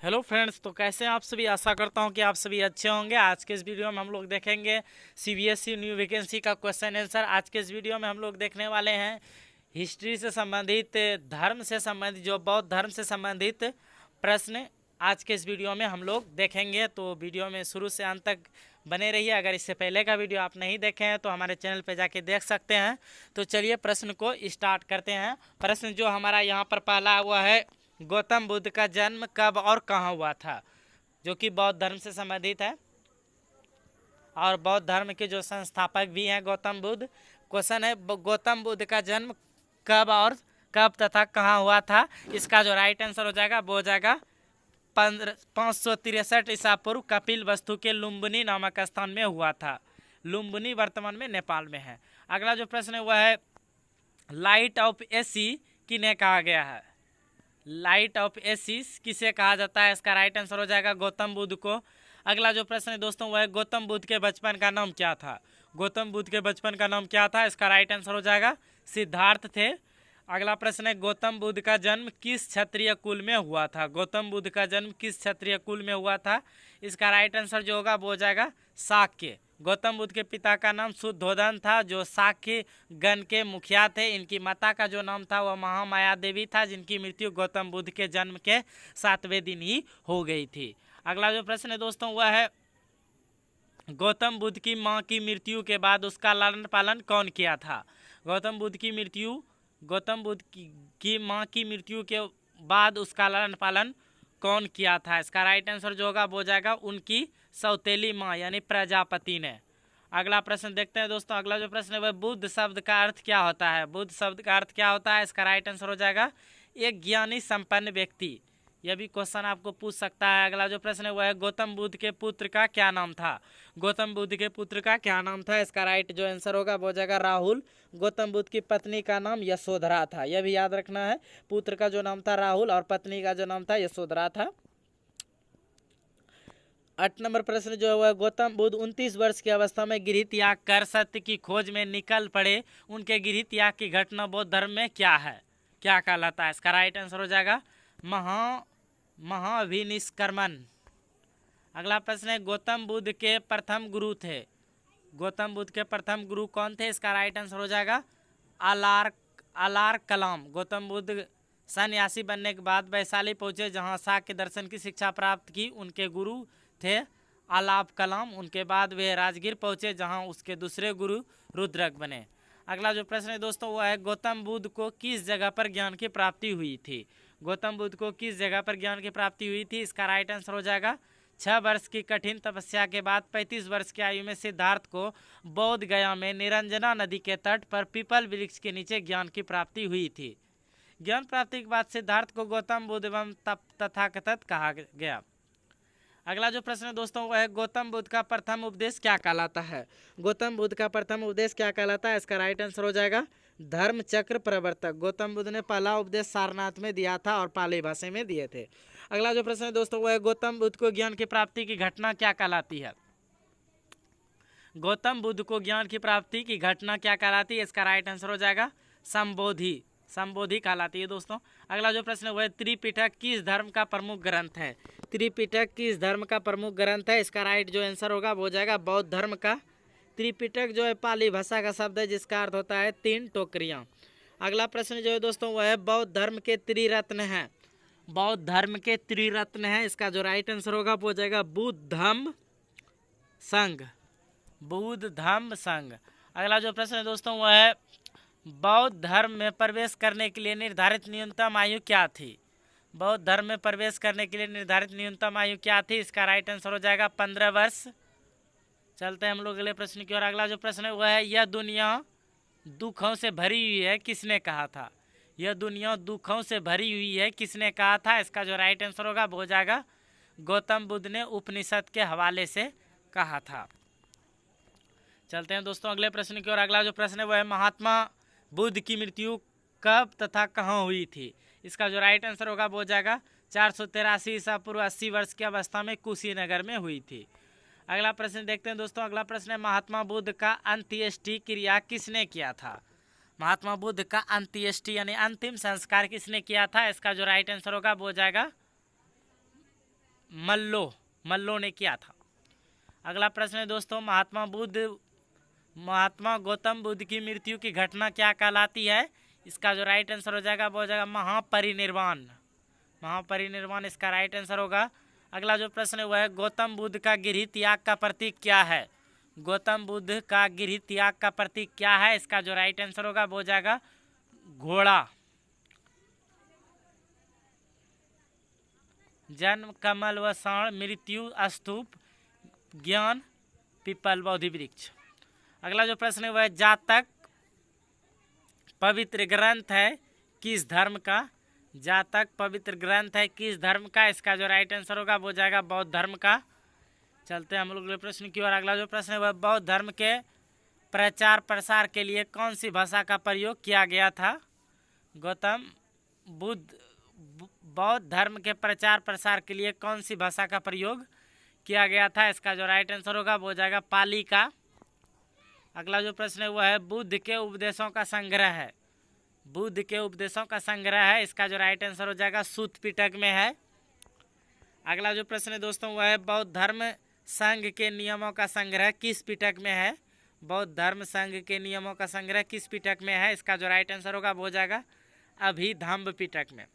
Hello friends, तो कैसे हैं आप सभी। आशा करता हूं कि आप सभी अच्छे होंगे। आज के इस वीडियो में हम लोग देखेंगे सीबीएसई न्यू वैकेंसी का क्वेश्चन आंसर। आज के इस वीडियो में हम लोग देखने वाले हैं हिस्ट्री से संबंधित, धर्म से संबंधित, जो बौद्ध धर्म से संबंधित प्रश्न आज के इस वीडियो में हम लोग देखेंगे। तो वीडियो में शुरू से अंत तक बने रहिए। अगर इससे पहले का वीडियो आप नहीं देखे हैं तो हमारे चैनल पर जाके देख सकते हैं। तो चलिए प्रश्न को स्टार्ट करते हैं। प्रश्न जो हमारा यहाँ पर पहला हुआ है, गौतम बुद्ध का जन्म कब और कहाँ हुआ था, जो कि बौद्ध धर्म से संबंधित है और बौद्ध धर्म के जो संस्थापक भी हैं गौतम बुद्ध। क्वेश्चन है गौतम बुद्ध का जन्म कब तथा कहाँ हुआ था। इसका जो राइट आंसर हो जाएगा वो हो जाएगा 563 ईसा पूर्व कपिल वस्तु के लुम्बिनी नामक स्थान में हुआ था। लुम्बिनी वर्तमान में नेपाल में है। अगला जो प्रश्न है वह है लाइट ऑफ एसी किन्हें कहा गया है। लाइट ऑफ एसिस किसे कहा जाता है। इसका राइट आंसर हो जाएगा गौतम बुद्ध को। अगला जो प्रश्न है दोस्तों वह है गौतम बुद्ध के बचपन का नाम क्या था। गौतम बुद्ध के बचपन का नाम क्या था। इसका राइट आंसर हो जाएगा सिद्धार्थ थे। अगला प्रश्न है गौतम बुद्ध का जन्म किस क्षत्रिय कुल में हुआ था। गौतम बुद्ध का जन्म किस क्षत्रिय कुल में हुआ था। इसका राइट आंसर जो होगा वो हो जाएगा शाक्य। गौतम बुद्ध के पिता का नाम शुद्धोधन था, जो शाक्य गण के मुखिया थे। इनकी माता का जो नाम था वह महामाया देवी था, जिनकी मृत्यु गौतम बुद्ध के जन्म के 7वें दिन ही हो गई थी। अगला जो प्रश्न है दोस्तों वह है गौतम बुद्ध की मां की मृत्यु के बाद उसका लालन पालन कौन किया था। गौतम बुद्ध की मां की मृत्यु के बाद उसका लालन पालन कौन किया था। इसका राइट आंसर जो होगा वो हो जाएगा उनकी सौतेली माँ यानी प्रजापति ने। अगला प्रश्न देखते हैं दोस्तों। अगला जो प्रश्न है वह बुद्ध शब्द का अर्थ क्या होता है। बुद्ध शब्द का अर्थ क्या होता है। इसका राइट आंसर हो जाएगा एक ज्ञानी संपन्न व्यक्ति। यह भी क्वेश्चन आपको पूछ सकता है। अगला जो प्रश्न है वह है गौतम बुद्ध के पुत्र का क्या नाम था। गौतम बुद्ध के पुत्र का क्या नाम था। इसका राइट जो आंसर होगा वो हो जाएगा राहुल। गौतम बुद्ध की पत्नी का नाम यशोधरा था। यह भी याद रखना है, पुत्र का जो नाम था राहुल और पत्नी का जो नाम था यशोधरा था। 8 नंबर प्रश्न जो है गौतम बुद्ध 29 वर्ष की अवस्था में गृह त्याग कर सत्य की खोज में निकल पड़े। उनके गृह त्याग की घटना बौद्ध धर्म में क्या है, क्या कहलाता है। इसका राइट आंसर हो जाएगा महाविनिष्क्रमण। अगला प्रश्न है गौतम बुद्ध के प्रथम गुरु थे। गौतम बुद्ध के प्रथम गुरु कौन थे। इसका राइट आंसर हो जाएगा अलार कलाम। गौतम बुद्ध सन्यासी बनने के बाद वैशाली पहुंचे, जहां शाक्य दर्शन की शिक्षा प्राप्त की। उनके गुरु थे अलाप कलाम। उनके बाद वे राजगीर पहुंचे, जहां उसके दूसरे गुरु रुद्रक बने। अगला जो प्रश्न है दोस्तों वह है गौतम बुद्ध को किस जगह पर ज्ञान की प्राप्ति हुई थी। गौतम बुद्ध को किस जगह पर ज्ञान की प्राप्ति हुई थी। इसका राइट आंसर हो जाएगा 6 वर्ष की कठिन तपस्या के बाद 35 वर्ष की आयु में सिद्धार्थ को बोध गया में निरंजना नदी के तट पर पीपल वृक्ष के नीचे ज्ञान की प्राप्ति हुई थी। ज्ञान प्राप्ति के बाद सिद्धार्थ को गौतम बुद्ध एवं तथाकथित कहा गया। अगला जो प्रश्न है दोस्तों वह है गौतम बुद्ध का प्रथम उपदेश क्या कहलाता है। गौतम बुद्ध का प्रथम उपदेश क्या कहलाता है। इसका राइट आंसर हो जाएगा धर्म चक्र प्रवर्तक। गौतम बुद्ध ने पहला उपदेश सारनाथ में दिया था और पाली भाषा में दिए थे। अगला जो प्रश्न है दोस्तों वह है गौतम बुद्ध को ज्ञान की प्राप्ति की घटना क्या कहलाती है। गौतम बुद्ध को ज्ञान की प्राप्ति की घटना क्या कहलाती है। इसका राइट आंसर हो जाएगा संबोधि कहलाती है दोस्तों। अगला जो प्रश्न है वह त्रिपिटक किस धर्म का प्रमुख ग्रंथ है। त्रिपिटक किस धर्म का प्रमुख ग्रंथ है। इसका राइट जो आंसर होगा वो हो जाएगा बौद्ध धर्म का। त्रिपिटक जो है पाली भाषा का शब्द है, जिसका अर्थ होता है 3 टोकरियां। अगला प्रश्न जो है दोस्तों वह है बौद्ध धर्म के त्रिरत्न हैं। बौद्ध धर्म के त्रिरत्न हैं। इसका जो राइट आंसर होगा वो हो जाएगा बुद्ध धम्म संघ। अगला जो प्रश्न है दोस्तों वह है बौद्ध धर्म में प्रवेश करने के लिए निर्धारित न्यूनतम आयु क्या थी। बौद्ध धर्म में प्रवेश करने के लिए निर्धारित न्यूनतम आयु क्या थी। इसका राइट आंसर हो जाएगा 15 वर्ष। चलते हैं हम लोग अगले प्रश्न की ओर। अगला जो प्रश्न है वह है यह दुनिया दुखों से भरी हुई है किसने कहा था। यह दुनिया दुखों से भरी हुई है किसने कहा था। इसका जो राइट आंसर होगा वो हो जाएगा गौतम बुद्ध ने उपनिषद के हवाले से कहा था। चलते हैं दोस्तों अगले प्रश्न की ओर। अगला जो प्रश्न है वह है महात्मा बुद्ध की मृत्यु कब तथा कहाँ हुई थी। इसका जो राइट आंसर होगा वो हो जाएगा 483 ईसा पूर्व 80 वर्ष की अवस्था में कुशीनगर में हुई थी। अगला प्रश्न देखते हैं दोस्तों। अगला प्रश्न है महात्मा बुद्ध का अंत्येष्टि क्रिया किसने किया था। महात्मा बुद्ध का अंत्येष्टि यानी अंतिम संस्कार किसने किया था। इसका जो राइट आंसर होगा वो हो जाएगा मल्लो ने किया था। अगला प्रश्न है दोस्तों, महात्मा गौतम बुद्ध की मृत्यु की घटना क्या कहलाती है? इसका जो राइट आंसर हो जाएगा वो हो जाएगा महापरिनिर्वाण। महापरिनिर्वाण इसका राइट आंसर होगा। अगला जो प्रश्न है वह है, गौतम बुद्ध का गृह त्याग का प्रतीक क्या है? गौतम बुद्ध का गृह त्याग का प्रतीक क्या है? इसका जो राइट आंसर होगा वो हो जाएगा घोड़ा। जन्म कमल व साण, मृत्यु स्तूप, ज्ञान पीपल बोधि वृक्ष। अगला जो प्रश्न है वह जातक पवित्र ग्रंथ है किस धर्म का? जातक पवित्र ग्रंथ है किस धर्म का? इसका जो राइट आंसर होगा वो जाएगा बौद्ध धर्म का। चलते हैं हम लोग प्रश्न की ओर। अगला जो प्रश्न है वह बौद्ध धर्म के प्रचार प्रसार के लिए कौन सी भाषा का प्रयोग किया गया था? गौतम बुद्ध बौद्ध धर्म के प्रचार प्रसार के लिए कौन सी भाषा का प्रयोग किया गया था? इसका जो राइट आंसर होगा वो हो जाएगा पाली का। अगला जो प्रश्न है वह है बुद्ध के उपदेशों का संग्रह है। बुद्ध के उपदेशों का संग्रह है, इसका जो राइट आंसर हो जाएगा सूत पिटक में है। अगला जो प्रश्न है दोस्तों वह है बौद्ध धर्म संघ के नियमों का संग्रह किस पिटक में है? बौद्ध धर्म संघ के नियमों का संग्रह किस पिटक में है? इसका जो राइट आंसर होगा वो हो जाएगा अभिधम्म पिटक में।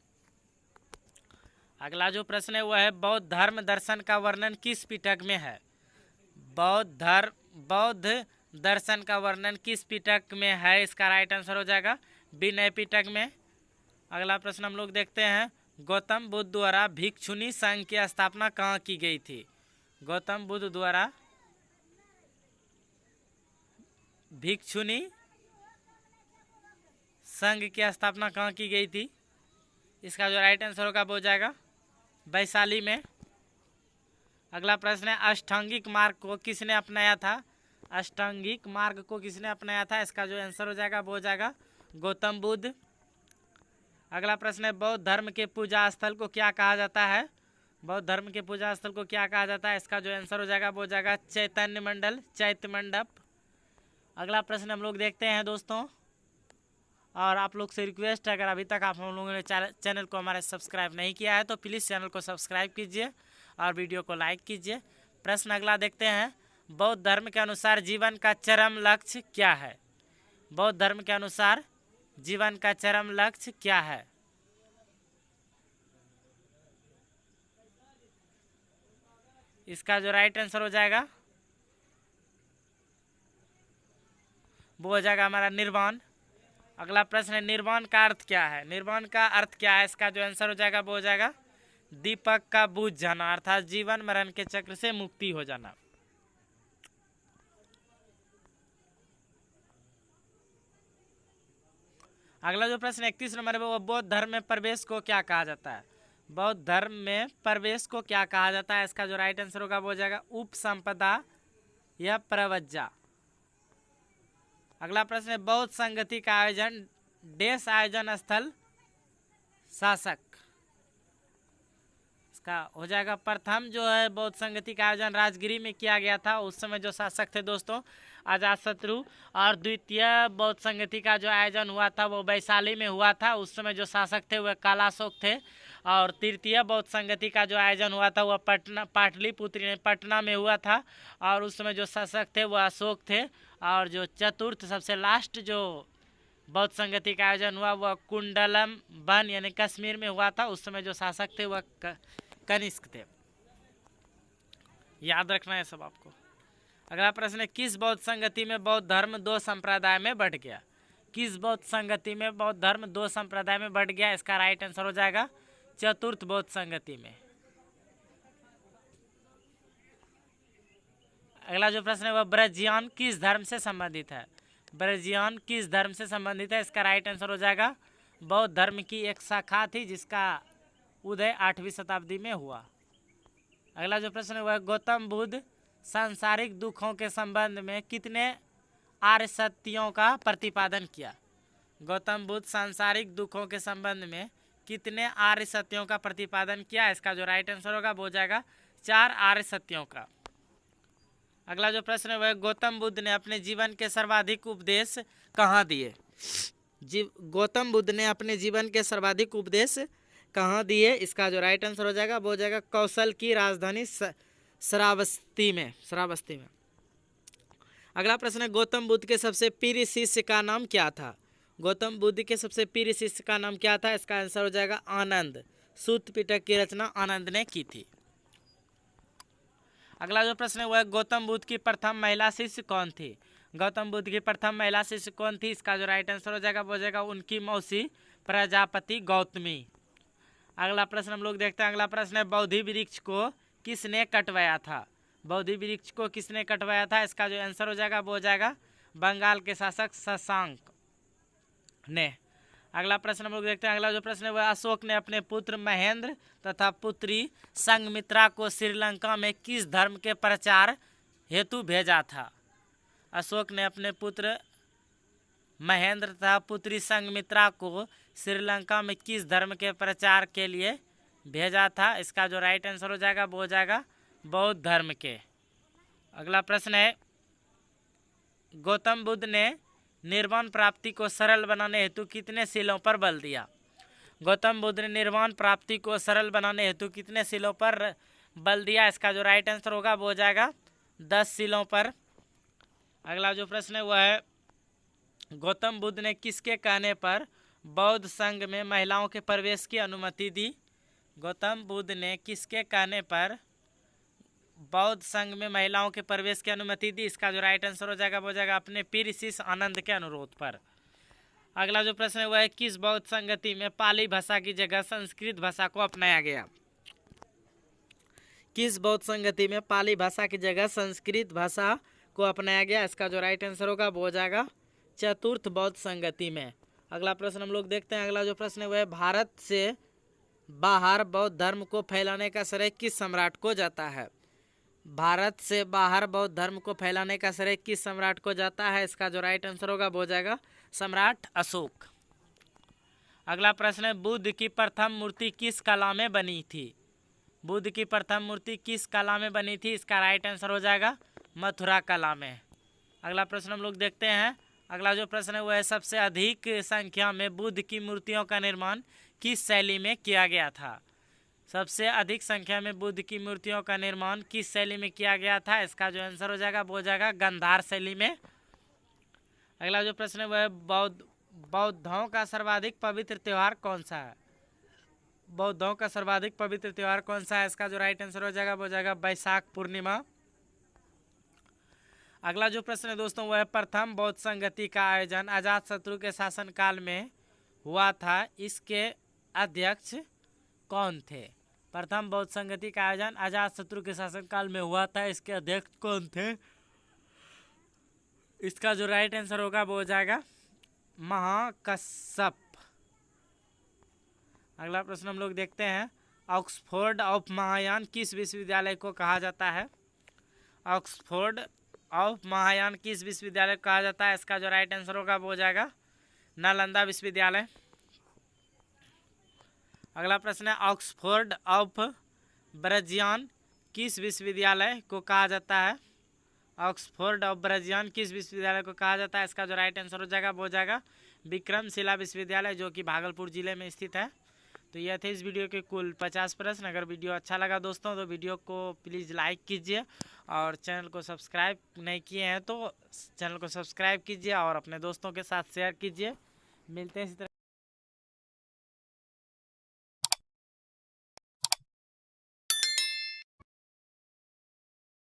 अगला जो प्रश्न है वह है बौद्ध धर्म दर्शन का वर्णन किस पिटक में है? बौद्ध दर्शन का वर्णन किस पिटक में है? इसका राइट आंसर हो जाएगा विनय पिटक में। अगला प्रश्न हम लोग देखते हैं, गौतम बुद्ध द्वारा भिक्षुणी संघ की स्थापना कहाँ की गई थी? गौतम बुद्ध द्वारा भिक्षुणी संघ की स्थापना कहाँ की गई थी? इसका जो राइट आंसर होगा वो हो जाएगा वैशाली में। अगला प्रश्न है अष्टांगिक मार्ग को किसने अपनाया था? अष्टांगिक मार्ग को किसने अपनाया था? इसका जो आंसर हो जाएगा वो हो जाएगा गौतम बुद्ध। अगला प्रश्न है बौद्ध धर्म के पूजा स्थल को क्या कहा जाता है? बौद्ध धर्म के पूजा स्थल को क्या कहा जाता है? इसका जो आंसर हो जाएगा वो हो जाएगा चैतन्य मंडल, चैत्य मंडप। अगला प्रश्न हम लोग देखते हैं दोस्तों, और आप लोग से रिक्वेस्ट है अगर अभी तक आप हम लोगों ने चैनल को हमारे सब्सक्राइब नहीं किया है तो प्लीज़ चैनल को सब्सक्राइब कीजिए और वीडियो को लाइक कीजिए। प्रश्न अगला देखते हैं, बौद्ध धर्म के अनुसार जीवन का चरम लक्ष्य क्या है? बौद्ध धर्म के अनुसार जीवन का चरम लक्ष्य क्या है? इसका जो राइट आंसर हो जाएगा वो हो जाएगा हमारा निर्वाण। अगला प्रश्न है निर्वाण का अर्थ क्या है? निर्वाण का अर्थ क्या है? इसका जो आंसर हो जाएगा वो हो जाएगा दीपक का बुझ जाना, अर्थात जीवन मरण के चक्र से मुक्ति हो जाना। अगला जो प्रश्न 31 नंबर है वो बौद्ध धर्म में प्रवेश को क्या कहा जाता है? बौद्ध धर्म में प्रवेश को क्या कहा जाता है? इसका जो राइट आंसर होगा वो हो जाएगा उपसंपदा या प्रवज्जा। अगला प्रश्न है बौद्ध संगति का आयोजन देश आयोजन स्थल शासक। इसका हो जाएगा प्रथम जो है बौद्ध संगति का आयोजन राजगिरी में किया गया था। उस समय जो शासक थे दोस्तों अजातशत्रु, और द्वितीय बौद्ध संगति का जो आयोजन हुआ था वो वैशाली में हुआ था। उस समय जो शासक थे वह कालाशोक थे। और तृतीय बौद्ध संगति का जो आयोजन हुआ था वह पाटलिपुत्र पटना में हुआ था, और उस समय जो शासक थे वह अशोक थे। और जो चतुर्थ सबसे लास्ट जो बौद्ध संगति का आयोजन हुआ वह कुंडलम वन यानी कश्मीर में हुआ था। उस समय जो शासक थे वह कनिष्क थे। याद रखना है सब आपको। अगला प्रश्न है किस बौद्ध संगति में बौद्ध धर्म दो संप्रदाय में बढ़ गया? किस बौद्ध संगति में बौद्ध धर्म दो संप्रदाय में बढ़ गया? इसका राइट आंसर हो जाएगा चतुर्थ बौद्ध संगति में। अगला जो प्रश्न है वह ब्रजियान किस धर्म से संबंधित है? ब्रजियान किस धर्म से संबंधित है? इसका राइट आंसर हो जाएगा बौद्ध धर्म की एक शाखा थी जिसका उदय 8वीं शताब्दी में हुआ। अगला जो प्रश्न है वह गौतम बुद्ध सांसारिक दुखों के संबंध में कितने आर्य सत्यों का प्रतिपादन किया? गौतम बुद्ध सांसारिक दुखों के संबंध में कितने आर्य सत्यों का प्रतिपादन किया? इसका जो राइट आंसर होगा वो हो जाएगा 4 आर्य सत्यों का। अगला जो प्रश्न है वह गौतम बुद्ध ने अपने जीवन के सर्वाधिक उपदेश कहाँ दिए? गौतम बुद्ध ने अपने जीवन के सर्वाधिक उपदेश कहाँ दी है? इसका जो राइट आंसर हो जाएगा वो हो जाएगा कौशल की राजधानी श्रावस्ती में। अगला प्रश्न है गौतम बुद्ध के सबसे प्रिय शिष्य का नाम क्या था? गौतम बुद्ध के सबसे प्रिय शिष्य का नाम क्या था? इसका आंसर हो जाएगा आनंद। सूत पिटक की रचना आनंद ने की थी। अगला जो प्रश्न है वह गौतम बुद्ध की प्रथम महिला शिष्य कौन थी? गौतम बुद्ध की प्रथम महिला शिष्य कौन थी? इसका जो राइट आंसर हो जाएगा वो हो जाएगा उनकी मौसी प्रजापति गौतमी। अगला प्रश्न हम लोग देखते हैं। अगला प्रश्न है बोधि वृक्ष को किसने कटवाया था? बोधि वृक्ष को किसने कटवाया था? इसका जो आंसर हो जाएगा वो हो जाएगा बंगाल के शासक शशांक ने। अगला प्रश्न हम लोग देखते हैं। अगला जो प्रश्न है वह अशोक ने अपने पुत्र महेंद्र तथा पुत्री संघमित्रा को श्रीलंका में किस धर्म के प्रचार हेतु भेजा था? अशोक ने अपने पुत्र महेंद्र तथा पुत्री संघमित्रा को श्रीलंका में किस धर्म के प्रचार के लिए भेजा था? इसका जो राइट आंसर हो जाएगा वो हो जाएगा बौद्ध धर्म के। अगला प्रश्न है गौतम बुद्ध ने निर्वाण प्राप्ति को सरल बनाने हेतु कितने शीलों पर बल दिया? गौतम बुद्ध ने निर्वाण प्राप्ति को सरल बनाने हेतु कितने शीलों पर बल दिया? इसका जो राइट आंसर होगा वो हो जाएगा 10 शीलों पर। अगला जो प्रश्न है वह है गौतम बुद्ध ने किसके कहने पर बौद्ध संघ में महिलाओं के प्रवेश की अनुमति दी? गौतम बुद्ध ने किसके कहने पर बौद्ध संघ में महिलाओं के प्रवेश की अनुमति दी? इसका जो राइट आंसर हो जाएगा वो हो जाएगा अपने प्रिय शिष्य आनंद के अनुरोध पर। अगला जो प्रश्न है वह है किस बौद्ध संगति में पाली भाषा की जगह संस्कृत भाषा को अपनाया गया? किस बौद्ध संगति में पाली भाषा की जगह संस्कृत भाषा को अपनाया गया? इसका जो राइट आंसर होगा वो हो जाएगा चतुर्थ बौद्ध संगति में। अगला प्रश्न हम लोग देखते हैं। अगला जो प्रश्न है वह भारत से बाहर बौद्ध धर्म को फैलाने का श्रेय किस सम्राट को जाता है? भारत से बाहर बौद्ध धर्म को फैलाने का श्रेय किस सम्राट को जाता है? इसका जो राइट आंसर होगा वो हो जाएगा सम्राट अशोक। अगला प्रश्न है बुद्ध की प्रथम मूर्ति किस कला में बनी थी? बुद्ध की प्रथम मूर्ति किस कला में बनी थी? इसका राइट आंसर हो जाएगा मथुरा कला में। अगला प्रश्न हम लोग देखते हैं। अगला जो प्रश्न है वह है सबसे अधिक संख्या में बुद्ध की मूर्तियों का निर्माण किस शैली में किया गया था? सबसे अधिक संख्या में बुद्ध की मूर्तियों का निर्माण किस शैली में किया गया था? इसका जो आंसर हो जाएगा वो हो जाएगा गांधार शैली में। अगला जो प्रश्न है वह है बौद्धों का सर्वाधिक पवित्र त्योहार कौन सा है? बौद्धों का सर्वाधिक पवित्र त्योहार कौन सा है? इसका जो राइट आंसर हो जाएगा वो हो जाएगा बैसाख पूर्णिमा। अगला जो प्रश्न है दोस्तों वह है प्रथम बौद्ध संगति का आयोजन अजातशत्रु के शासनकाल में हुआ था, इसके अध्यक्ष कौन थे? प्रथम बौद्ध संगति का आयोजन अजातशत्रु के शासनकाल में हुआ था, इसके अध्यक्ष कौन थे? इसका जो राइट आंसर होगा वो हो जाएगा महाकश्यप। अगला प्रश्न हम लोग देखते हैं। ऑक्सफोर्ड ऑफ महायान किस विश्वविद्यालय को कहा जाता है? ऑक्सफोर्ड ऑफ महायान किस विश्वविद्यालय को कहा जाता है? इसका जो राइट आंसर होगा वो हो जाएगा नालंदा विश्वविद्यालय। अगला प्रश्न है ऑक्सफोर्ड ऑफ ब्रजियान किस विश्वविद्यालय को कहा जाता है? ऑक्सफोर्ड ऑफ ब्रजियान किस विश्वविद्यालय को कहा जाता है? इसका जो राइट आंसर हो जाएगा वो हो जाएगा विक्रमशिला विश्वविद्यालय, जो कि भागलपुर जिले में स्थित है। तो यह थे इस वीडियो के कुल 50 प्रश्न। अगर वीडियो अच्छा लगा दोस्तों तो वीडियो को प्लीज़ लाइक कीजिए और चैनल को सब्सक्राइब नहीं किए हैं तो चैनल को सब्सक्राइब कीजिए और अपने दोस्तों के साथ शेयर कीजिए। मिलते हैं इसी तरह।